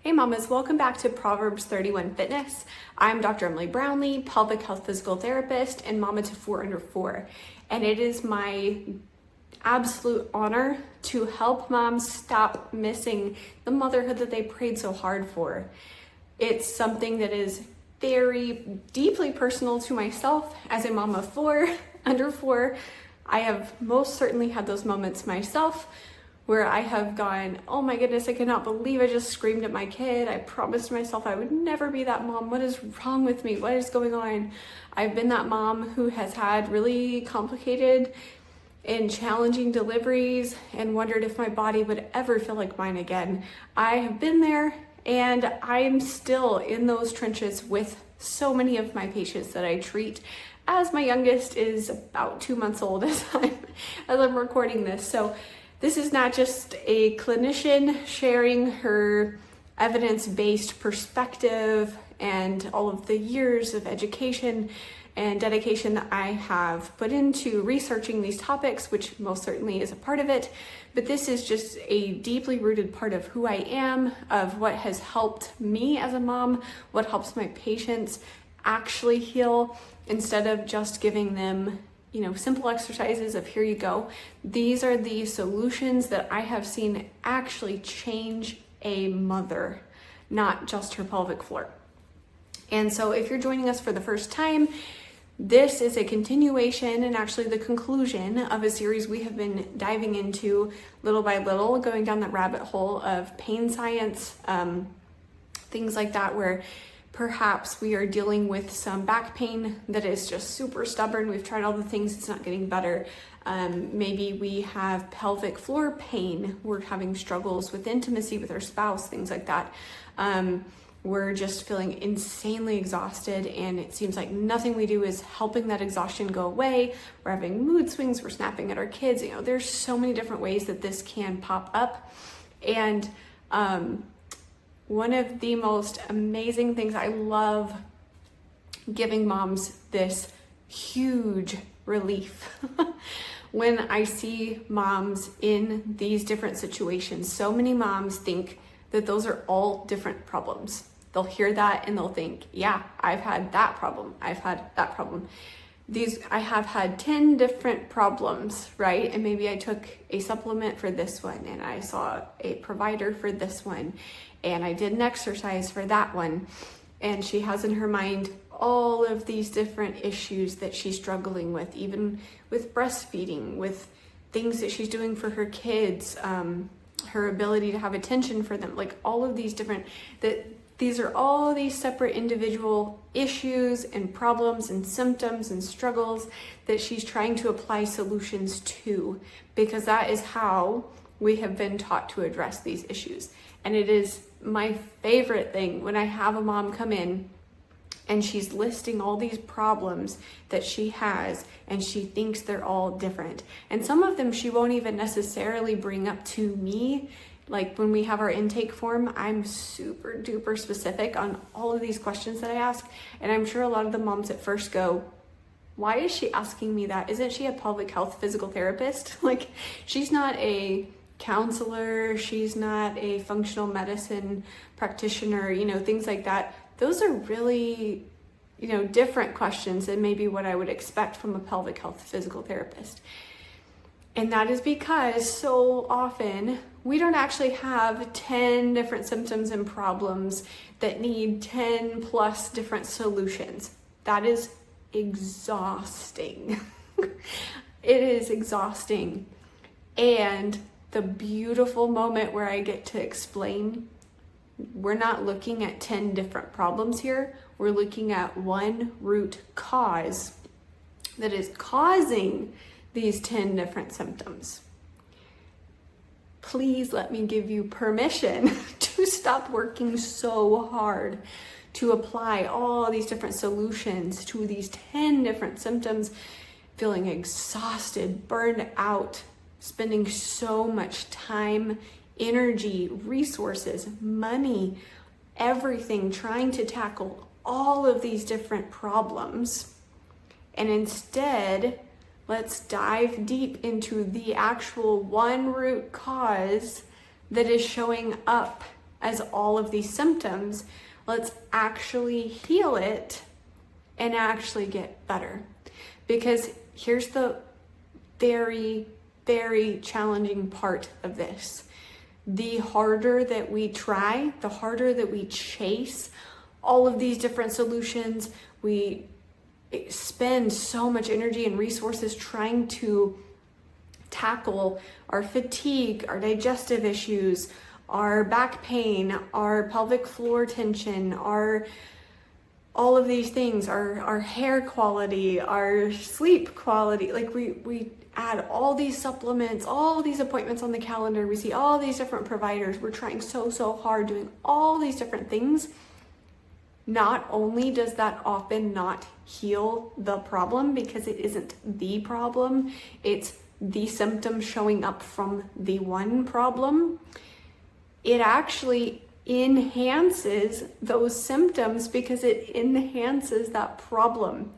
Hey mamas, welcome back to Proverbs 31 Fitness. I'm Dr. Emily Brownlee, pelvic health physical therapist and mama to 4 under 4. And it is my absolute honor to help moms stop missing the motherhood that they prayed so hard for. It's something that is very deeply personal to myself as a mom of 4 under 4. I have most certainly had those moments myself where I have gone, oh my goodness, I cannot believe I just screamed at my kid. I promised myself I would never be that mom. What is wrong with me? What is going on? I've been that mom who has had really complicated and challenging deliveries and wondered if my body would ever feel like mine again. I have been there, and I am still in those trenches with so many of my patients that I treat, as my youngest is about 2 months old as I'm recording this. So this is not just a clinician sharing her evidence-based perspective and all of the years of education and dedication that I have put into researching these topics, which most certainly is a part of it. But this is just a deeply rooted part of who I am, of what has helped me as a mom, what helps my patients actually heal, instead of just giving them simple exercises of here you go. These are the solutions that I have seen actually change a mother, not just her pelvic floor. And so if you're joining us for the first time, this is a continuation and actually the conclusion of a series we have been diving into little by little, going down that rabbit hole of pain science, things like that, where perhaps we are dealing with some back pain that is just super stubborn. We've tried all the things, it's not getting better. Maybe we have pelvic floor pain. We're having struggles with intimacy with our spouse, things like that. We're just feeling insanely exhausted, and it seems like nothing we do is helping that exhaustion go away. We're having mood swings, we're snapping at our kids. There's so many different ways that this can pop up. And one of the most amazing things, I love giving moms this huge relief when I see moms in these different situations. So many moms think that those are all different problems. They'll hear that and they'll think, yeah, I've had that problem. I've had that problem. I have had 10 different problems, right? And maybe I took a supplement for this one, and I saw a provider for this one, and I did an exercise for that one. And she has in her mind all of these different issues that she's struggling with, even with breastfeeding, with things that she's doing for her kids, her ability to have attention for them, like all of these different, these are all these separate individual issues and problems and symptoms and struggles that she's trying to apply solutions to, because that is how we have been taught to address these issues. And it is my favorite thing when I have a mom come in and she's listing all these problems that she has, and she thinks they're all different. And some of them she won't even necessarily bring up to me. Like when we have our intake form, I'm super duper specific on all of these questions that I ask. And I'm sure a lot of the moms at first go, why is she asking me that? Isn't she a pelvic health physical therapist? Like, she's not a counselor, she's not a functional medicine practitioner, things like that. Those are really, different questions than maybe what I would expect from a pelvic health physical therapist. And that is because so often we don't actually have 10 different symptoms and problems that need 10 plus different solutions. That is exhausting. It is exhausting. And the beautiful moment where I get to explain, we're not looking at 10 different problems here. We're looking at one root cause that is causing these 10 different symptoms. Please let me give you permission to stop working so hard to apply all these different solutions to these 10 different symptoms, feeling exhausted, burned out, spending so much time, energy, resources, money, everything trying to tackle all of these different problems. And instead, let's dive deep into the actual one root cause that is showing up as all of these symptoms. Let's actually heal it and actually get better. Because here's the very, very challenging part of this. The harder that we try, the harder that we chase all of these different solutions, we spend so much energy and resources trying to tackle our fatigue, our digestive issues, our back pain, our pelvic floor tension, all of these things, our hair quality, our sleep quality. Like we add all these supplements, all these appointments on the calendar. We see all these different providers. We're trying so hard, doing all these different things. Not only does that often not heal the problem, because it isn't the problem, it's the symptom showing up from the one problem, it actually enhances those symptoms because it enhances that problem.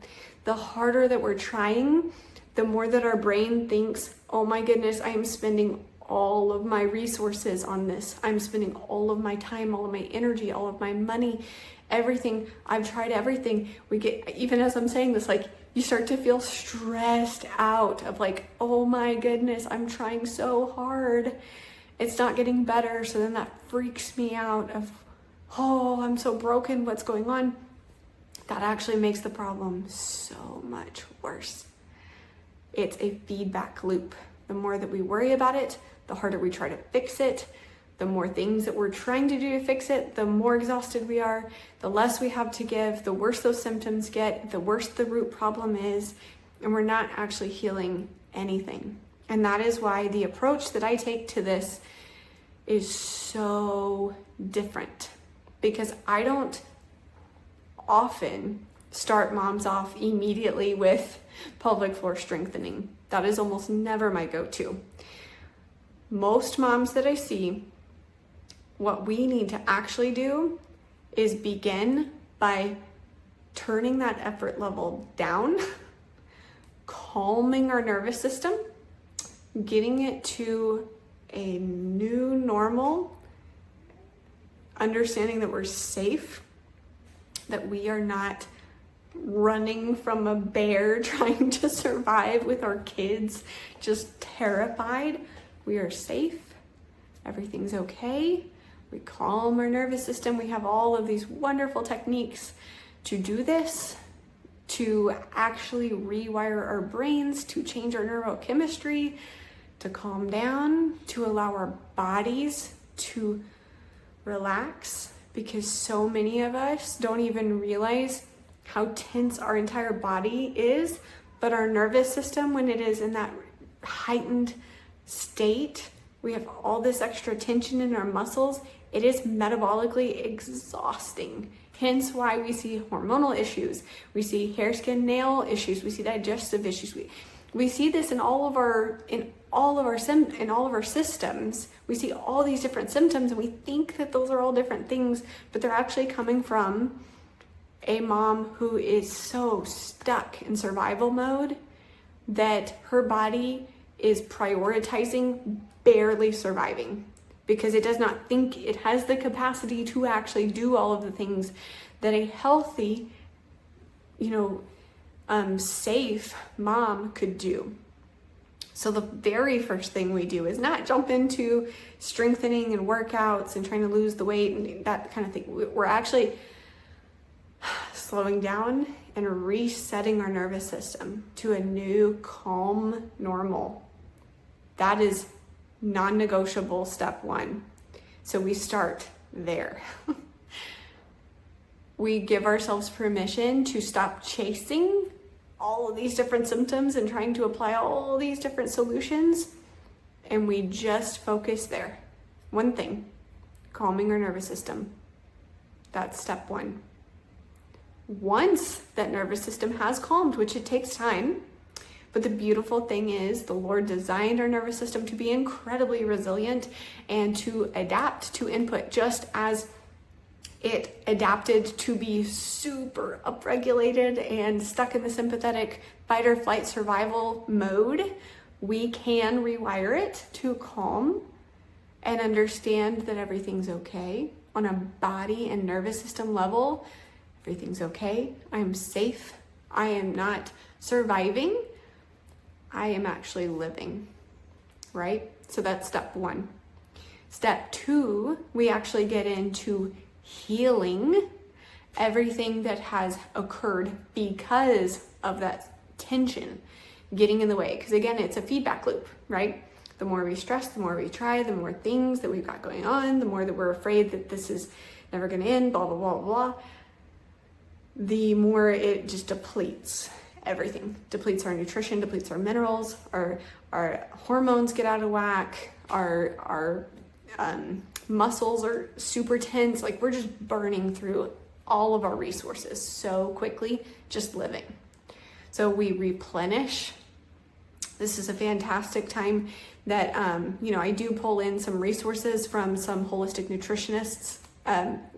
The harder that we're trying, the more that our brain thinks, oh my goodness, I am spending all of my resources on this. I'm spending all of my time, all of my energy, all of my money, everything. I've tried everything. We get, even as I'm saying this, like you start to feel stressed out of like, oh my goodness, I'm trying so hard. It's not getting better. So then that freaks me out of, oh, I'm so broken. What's going on? That actually makes the problem so much worse. It's a feedback loop. The more that we worry about it, the harder we try to fix it. The more things that we're trying to do to fix it, the more exhausted we are, the less we have to give, the worse those symptoms get, the worse the root problem is, and we're not actually healing anything. And that is why the approach that I take to this is so different, because I don't often start moms off immediately with pelvic floor strengthening. That is almost never my go-to. Most moms that I see, what we need to actually do is begin by turning that effort level down, calming our nervous system, getting it to a new normal, understanding that we're safe, that we are not running from a bear trying to survive with our kids, just terrified. We are safe. Everything's okay. We calm our nervous system. We have all of these wonderful techniques to do this, to actually rewire our brains, to change our neurochemistry, to calm down, to allow our bodies to relax, because so many of us don't even realize how tense our entire body is, but our nervous system, when it is in that heightened state, we have all this extra tension in our muscles. It is metabolically exhausting. Hence why we see hormonal issues. We see hair, skin, nail issues. We see digestive issues. We see this in all of our systems. We see all these different symptoms, and we think that those are all different things, but they're actually coming from a mom who is so stuck in survival mode that her body is prioritizing barely surviving, because it does not think it has the capacity to actually do all of the things that a healthy, safe mom could do. So the very first thing we do is not jump into strengthening and workouts and trying to lose the weight and that kind of thing. We're actually slowing down and resetting our nervous system to a new calm normal. That is non-negotiable step one. So we start there. We give ourselves permission to stop chasing all of these different symptoms and trying to apply all these different solutions. And we just focus there. One thing, calming our nervous system. That's step one. Once that nervous system has calmed, which it takes time, but the beautiful thing is the Lord designed our nervous system to be incredibly resilient and to adapt to input, just as it adapted to be super upregulated and stuck in the sympathetic fight or flight survival mode. We can rewire it to calm and understand that everything's okay on a body and nervous system level. Everything's okay. I am safe. I am not surviving. I am actually living, right? So that's step one. Step two, we actually get into healing everything that has occurred because of that tension getting in the way. Because again, it's a feedback loop, right? The more we stress, the more we try, the more things that we've got going on, the more that we're afraid that this is never going to end, blah, blah, blah, blah, the more it just depletes everything. Depletes our nutrition, depletes our minerals, our hormones get out of whack, our muscles are super tense. Like, we're just burning through all of our resources so quickly, just living. So we replenish. This is a fantastic time that, I do pull in some resources from some holistic nutritionists,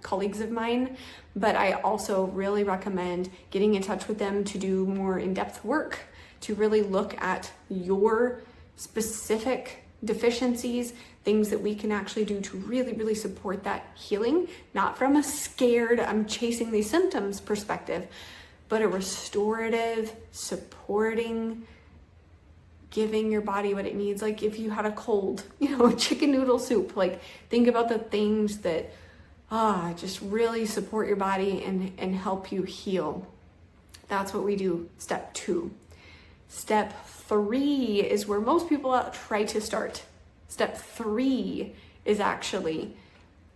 colleagues of mine, but I also really recommend getting in touch with them to do more in-depth work, to really look at your specific deficiencies, things that we can actually do to really, really support that healing, not from a scared, I'm chasing these symptoms perspective, but a restorative, supporting, giving your body what it needs. Like if you had a cold, chicken noodle soup, like think about the things that just really support your body and help you heal. That's what we do. Step two. Step three is where most people try to start. Step three is actually,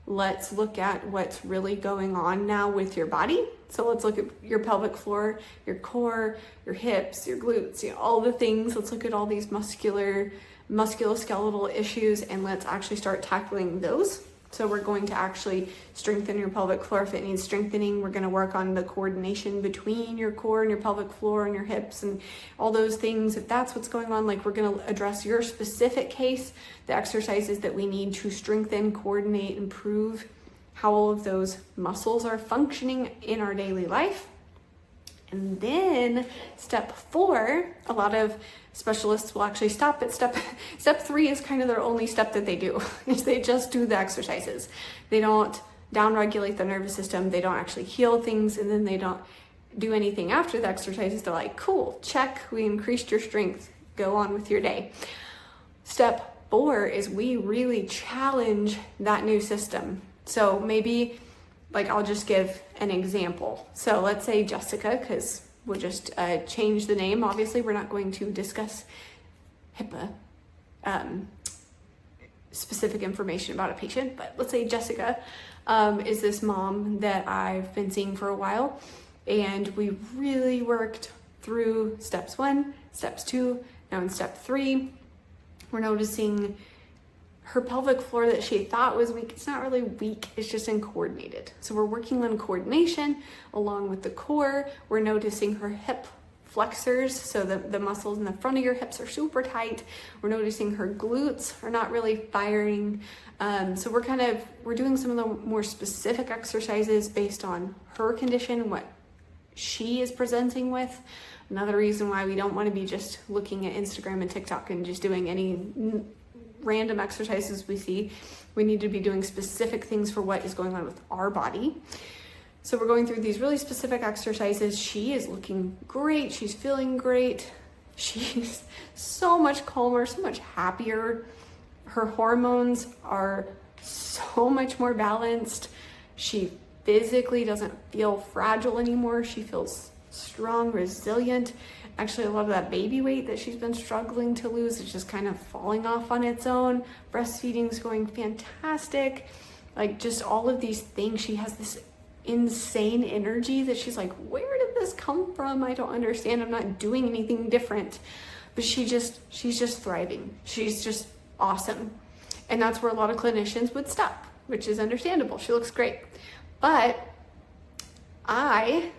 let's look at what's really going on now with your body. So let's look at your pelvic floor, your core, your hips, your glutes, all the things. Let's look at all these musculoskeletal issues, and let's actually start tackling those. So we're going to actually strengthen your pelvic floor if it needs strengthening. We're going to work on the coordination between your core and your pelvic floor and your hips and all those things. If that's what's going on, like we're going to address your specific case, the exercises that we need to strengthen, coordinate, improve how all of those muscles are functioning in our daily life. And then step four, a lot of specialists will actually stop at step three is kind of their only step that they do, is they just do the exercises. They don't downregulate the nervous system. They don't actually heal things. And then they don't do anything after the exercises. They're like, cool, check, we increased your strength. Go on with your day. Step four is we really challenge that new system. So maybe, I'll just give an example. So let's say Jessica, because we'll just change the name. Obviously, we're not going to discuss HIPAA specific information about a patient, but let's say Jessica is this mom that I've been seeing for a while, and we really worked through steps 1, steps 2, now in step 3, we're noticing her pelvic floor that she thought was weak. It's not really weak, it's just uncoordinated. So we're working on coordination along with the core. We're noticing her hip flexors, so the muscles in the front of your hips are super tight. We're noticing her glutes are not really firing. So we're doing some of the more specific exercises based on her condition, what she is presenting with. Another reason why we don't want to be just looking at Instagram and TikTok and just doing any random exercises we see. We need to be doing specific things for what is going on with our body. So we're going through these really specific exercises. She is looking great. She's feeling great. She's so much calmer, so much happier. Her hormones are so much more balanced. She physically doesn't feel fragile anymore. She feels strong, resilient. Actually, a lot of that baby weight that she's been struggling to lose is just kind of falling off on its own. Breastfeeding's going fantastic. Just all of these things. She has this insane energy that she's like, where did this come from? I don't understand. I'm not doing anything different. But she's just thriving. She's just awesome. And that's where a lot of clinicians would stop, which is understandable. She looks great. But I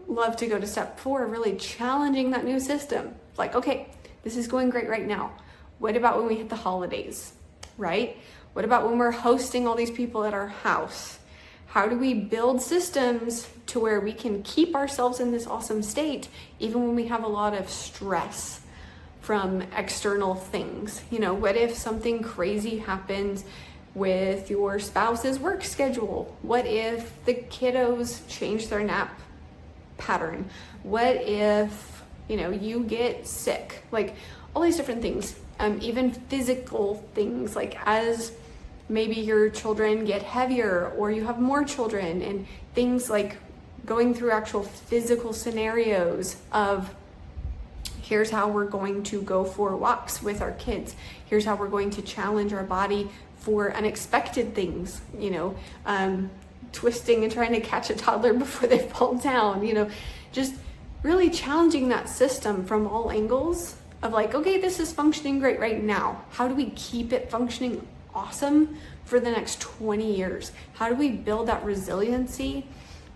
love to go to step 4, really challenging that new system. Okay, this is going great right now. What about when we hit the holidays, right? What about when we're hosting all these people at our house? How do we build systems to where we can keep ourselves in this awesome state even when we have a lot of stress from external things? What if something crazy happens with your spouse's work schedule? What if the kiddos change their nap pattern? What if, you get sick? Like all these different things, even physical things, like as maybe your children get heavier or you have more children, and things like going through actual physical scenarios of here's how we're going to go for walks with our kids. Here's how we're going to challenge our body for unexpected things, twisting and trying to catch a toddler before they fall down, just really challenging that system from all angles of like, okay, this is functioning great right now. How do we keep it functioning awesome for the next 20 years? How do we build that resiliency?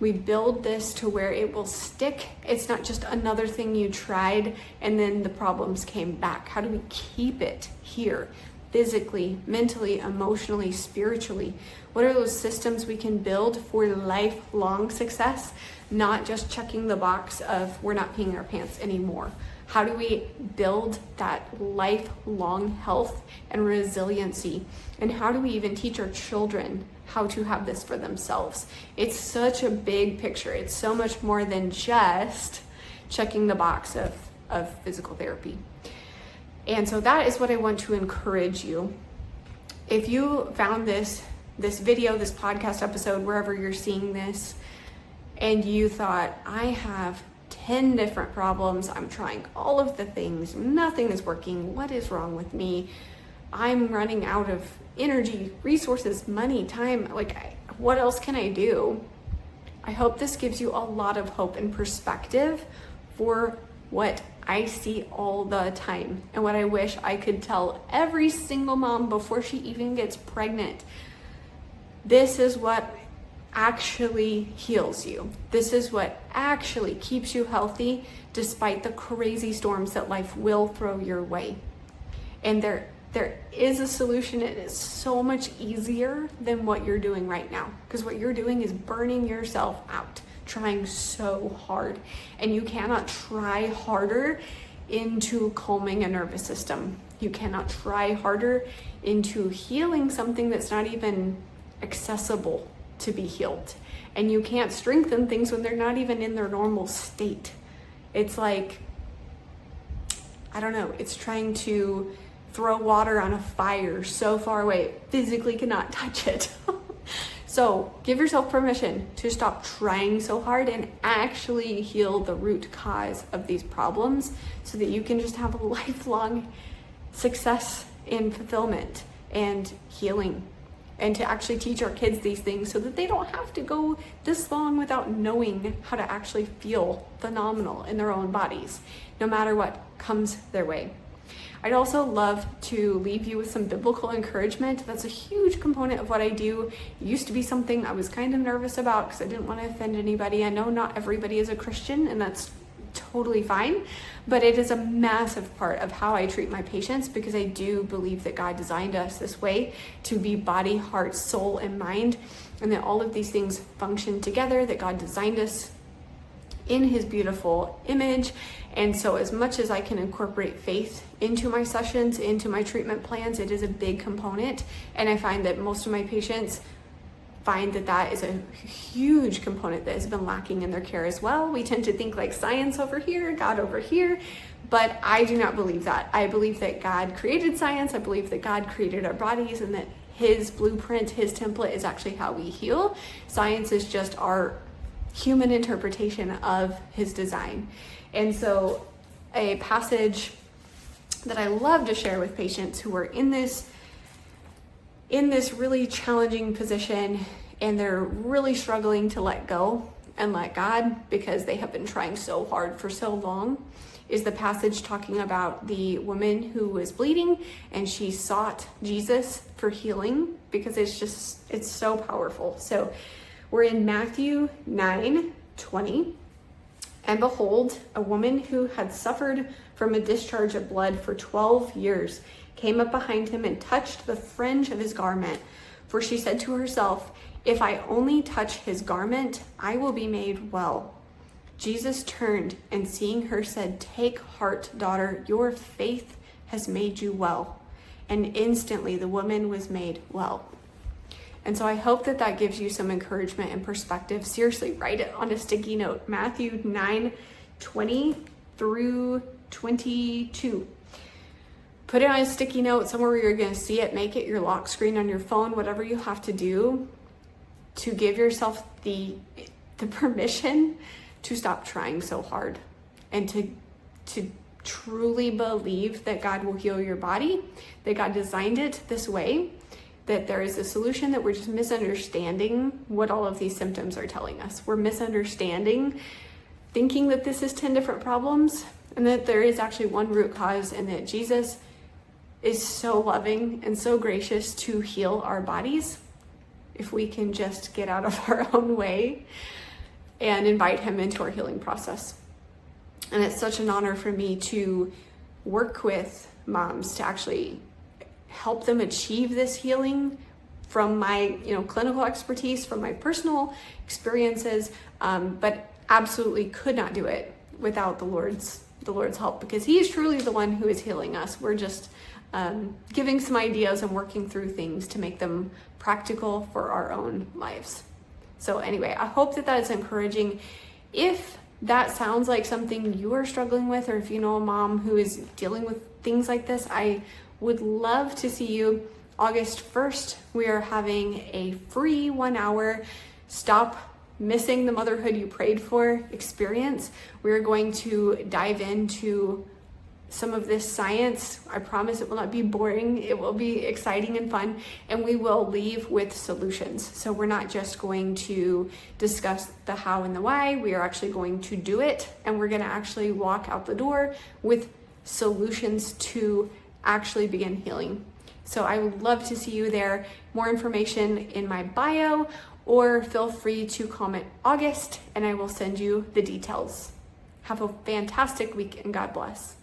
We build this to where it will stick. It's not just another thing you tried and then the problems came back. How do we keep it here? Physically, mentally, emotionally, spiritually. What are those systems we can build for lifelong success? Not just checking the box of we're not peeing our pants anymore. How do we build that lifelong health and resiliency? And how do we even teach our children how to have this for themselves? It's such a big picture. It's so much more than just checking the box of physical therapy. And so that is what I want to encourage you. If you found this video, this podcast episode, wherever you're seeing this, and you thought, I have 10 different problems, I'm trying all of the things, nothing is working, what is wrong with me? I'm running out of energy, resources, money, time, what else can I do? I hope this gives you a lot of hope and perspective for what I see all the time, and what I wish I could tell every single mom before she even gets pregnant. This is what actually heals you. This is what actually keeps you healthy despite the crazy storms that life will throw your way. And there is a solution. It is so much easier than what you're doing right now, because what you're doing is burning yourself out, trying so hard, and you cannot try harder into calming a nervous system. You cannot try harder into healing something that's not even accessible to be healed. And you can't strengthen things when they're not even in their normal state. It's like, I don't know, it's trying to throw water on a fire so far away, it physically cannot touch it. So give yourself permission to stop trying so hard and actually heal the root cause of these problems, so that you can just have a lifelong success in fulfillment and healing, and to actually teach our kids these things so that they don't have to go this long without knowing how to actually feel phenomenal in their own bodies, no matter what comes their way. I'd also love to leave you with some biblical encouragement. That's a huge component of what I do. It used to be something I was kind of nervous about because I didn't want to offend anybody. I know not everybody is a Christian, and that's totally fine, but it is a massive part of how I treat my patients, because I do believe that God designed us this way to be body, heart, soul, and mind, and that all of these things function together, that God designed us in his beautiful image. And so as much as I can incorporate faith into my sessions, into my treatment plans, it is a big component. And I find that most of my patients find that that is a huge component that has been lacking in their care as well. We tend to think like science over here, God over here, but I do not believe that. I believe that God created science. I believe that God created our bodies, and that his blueprint, his template is actually how we heal. Science is just our human interpretation of his design. And so a passage that I love to share with patients who are in this really challenging position, and they're really struggling to let go and let God because they have been trying so hard for so long, is the passage talking about the woman who was bleeding and she sought Jesus for healing, because it's so powerful. So we're in Matthew 9:20. And behold, a woman who had suffered from a discharge of blood for 12 years came up behind him and touched the fringe of his garment. For she said to herself, if I only touch his garment, I will be made well. Jesus turned and seeing her said, take heart, daughter, your faith has made you well. And instantly the woman was made well. And so I hope that that gives you some encouragement and perspective. Seriously, write it on a sticky note. Matthew 9:20 through 22. Put it on a sticky note somewhere where you're going to see it. Make it your lock screen on your phone, whatever you have to do to give yourself the permission to stop trying so hard and to truly believe that God will heal your body, that God designed it this way, that there is a solution, that we're just misunderstanding what all of these symptoms are telling us. We're misunderstanding, thinking that this is 10 different problems, and that there is actually one root cause, and that Jesus is so loving and so gracious to heal our bodies if we can just get out of our own way and invite him into our healing process. And it's such an honor for me to work with moms to actually help them achieve this healing from my, clinical expertise, from my personal experiences, but absolutely could not do it without the Lord's help, because he is truly the one who is healing us. We're just giving some ideas and working through things to make them practical for our own lives. So anyway, I hope that is encouraging. If that sounds like something you are struggling with, or if you know a mom who is dealing with things like this, I would love to see you. August 1st, we are having a free 1 hour Stop Missing the Motherhood You Prayed For experience. We're going to dive into some of this science. I promise it will not be boring. It will be exciting and fun, and we will leave with solutions. So we're not just going to discuss the how and the why. We are actually going to do it, and we're going to actually walk out the door with solutions to actually begin healing. So I would love to see you there. More information in my bio, or feel free to comment August and I will send you the details. Have a fantastic week and God bless.